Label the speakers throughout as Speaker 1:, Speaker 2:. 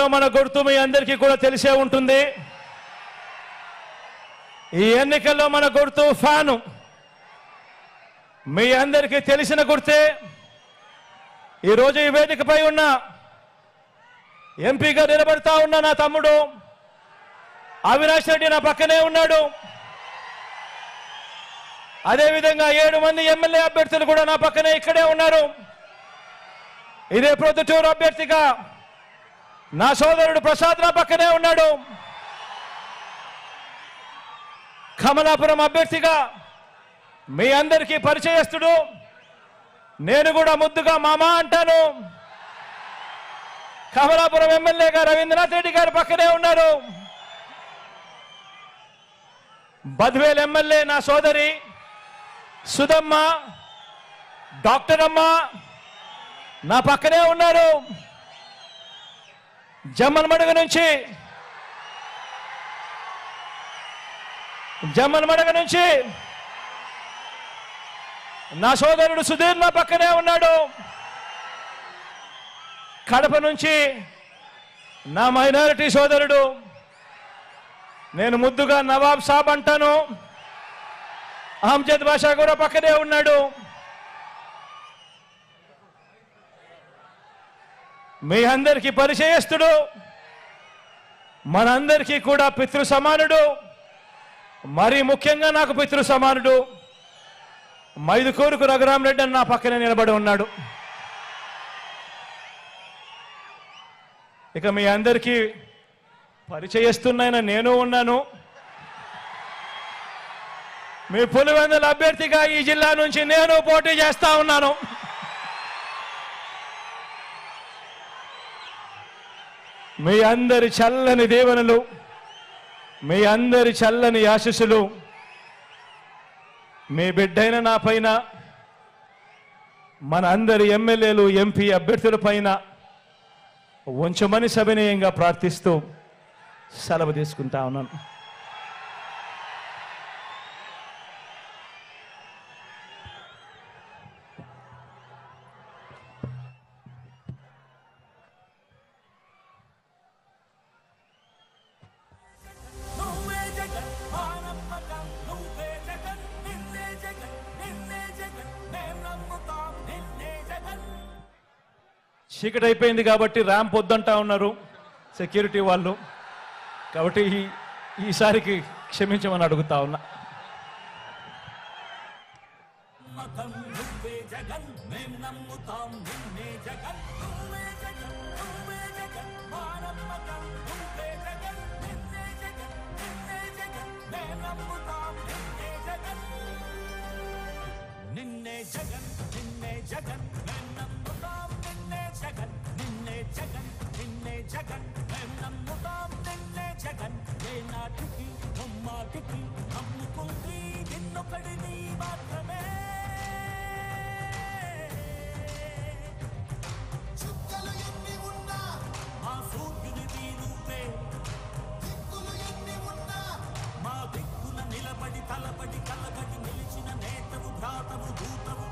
Speaker 1: ఎన్నికల్లో మన గుర్తు మీ అందరికీ కూడా తెలిసే ఉంటుంది. ఈ ఎన్నికల్లో మన గుర్తు ఫ్యాను. మీ అందరికీ తెలిసిన గుర్తే. ఈరోజు ఈ వేదికపై ఉన్న ఎంపీగా నిలబడతా ఉన్న నా తమ్ముడు అవినాష్ రెడ్డి నా పక్కనే ఉన్నాడు. అదేవిధంగా 7 మంది ఎమ్మెల్యే అభ్యర్థులు కూడా నా పక్కనే ఇక్కడే ఉన్నారు. ఇదే ప్రొద్దుటూరు అభ్యర్థిగా నా సోదరుడు ప్రసాద్ నా పక్కనే ఉన్నాడు. కమలాపురం అభ్యర్థిగా మీ అందరికీ పరిచయస్తుడు, నేను కూడా ముద్దుగా మామ అంటాను, కమలాపురం ఎమ్మెల్యేగా రవీంద్రనాథ్ రెడ్డి గారు పక్కనే ఉన్నారు. బద్వేల్ ఎమ్మెల్యే నా సోదరి సుధమ్మ, డాక్టర్ అమ్మ నా పక్కనే ఉన్నారు. జమ్మలమడుగు నుంచి నా సోదరుడు సుధీర్ నా పక్కనే ఉన్నాడు. కడప నుంచి నా మైనారిటీ సోదరుడు, నేను ముద్దుగా నవాబ్ సాబ్ అంటాను, అహ్మద్ బాషా కూడా పక్కనే ఉన్నాడు. మీ అందరికీ పరిచయస్తుడు, మనందరికీ కూడా పితృ సమానుడు, మరీ ముఖ్యంగా నాకు పితృ సమానుడు మైదుకూరుకు రఘురామరెడ్డి అని నా పక్కనే నిలబడి ఉన్నాడు. ఇక మీ అందరికీ పరిచయస్తున్న నేను ఉన్నాను. మీ పులివెందుల అభ్యర్థిగా ఈ జిల్లా నుంచి నేను పోటీ చేస్తా ఉన్నాను. మీ అందరి చల్లని దీవెనలు, మీ అందరి చల్లని ఆశీస్సులు మీ బిడ్డైన నా పైన, మన అందరి ఎమ్మెల్యేలు ఎంపీ అభ్యర్థుల పైన ఉంచమని సవినయంగా ప్రార్థిస్తూ సెలవు తీసుకుంటా ఉన్నాను. చీకటి అయిపోయింది కాబట్టి ర్యాంప్ వద్దంటా ఉన్నారు సెక్యూరిటీ వాళ్ళు, కాబట్టి ఈసారికి క్షమించమని అడుగుతా ఉన్నా.
Speaker 2: జగన్ మేము నమ్ముతాం నిన్నే జగన్ ఏ నాటికి అమ్మాటికి నమ్ముకుంది నిన్నొకడిని మాత్రమే చుక్కలు ఎన్ని ఉన్నా మా సూర్యునిది నువ్వే దిక్కులు ఎన్ని ఉన్నా మా దిక్కున నిలబడి తలబడి కలబడి నిలిచిన నేతవు భ్రాతవు దూతవు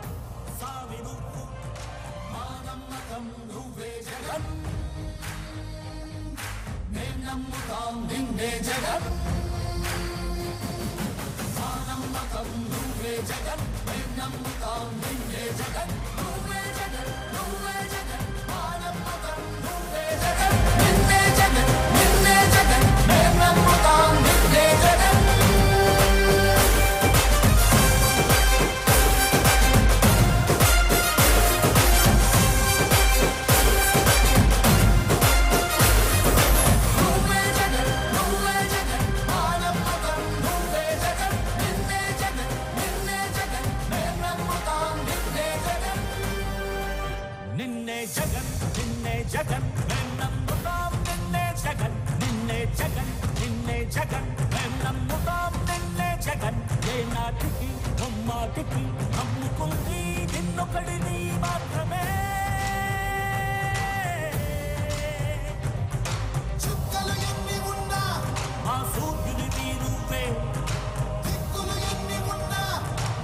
Speaker 2: సావి నువ్వు మా నమ్మకం నువ్వే జగన్ నమ్ముతాం నిన్నే జగన్ మా నమ్మకం నువ్వే జగన్ మేము నమ్ముతాం నిన్నే జగన్ నువ్వే జగన్ నువ్వే జగన్ మా నమ్మకం నువ్వే జగన్ నిన్నే జగన్ నిన్నే జగన్ మేము నమ్ముతాం నిన్నే జగన్ జగన్ మేము నమ్ముతాం నిన్నే జగన్ నిన్నే జగన్ నిన్నే జగన్ మేము నమ్ముతాం నిన్నే జగన్ ఏ నాటికి అమ్మాటికి నమ్ముకుంది నిన్నొకడిని మాత్రమే చుక్కలు ఎన్ని ఉన్నా మా సూర్యునిది నువ్వే దిక్కులు ఎన్ని ఉన్నా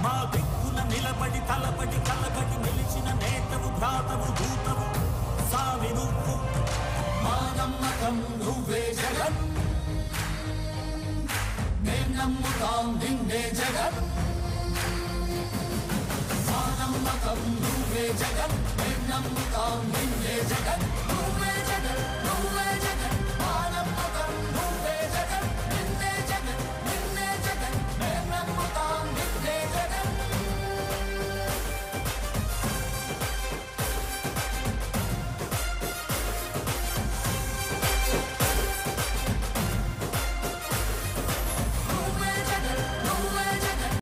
Speaker 2: మా దిక్కున నిలబడి తలబడి కలబడి నిలిచిన నేతవు భ్రాతవు దూతవు సావి నువ్వు మా నమ్మకం నమ్మకం నువ్వే జగన్ మేం నమ్ముతాం నిన్నే జగన్ మా నమ్మకం నువ్వే జగన్ మేం నమ్ముతాం నిన్నే జగన్